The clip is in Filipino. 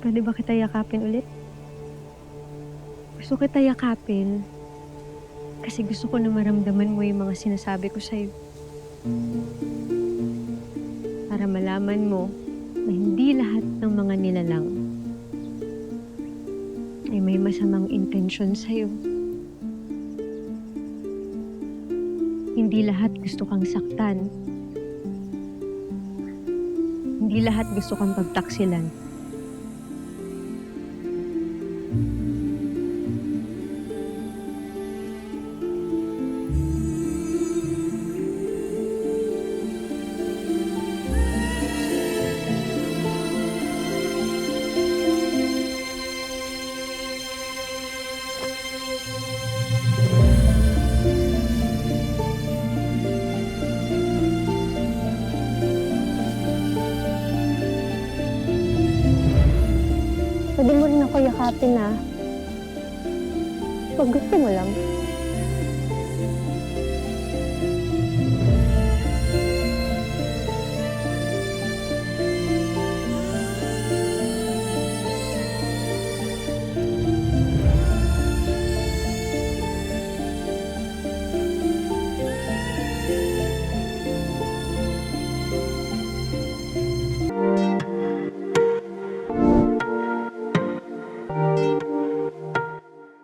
Pwede ba kita yakapin ulit? Gusto kita yakapin kasi gusto ko na maramdaman mo yung mga sinasabi ko sa'yo. Para malaman mo na hindi lahat ng mga nilalang ay may masamang intensyon sa'yo. Hindi lahat gusto kang saktan. Hindi lahat gusto kang pagtaksilan. Pwede mo rin ako yakapin, ah. Pag gusto mo lang.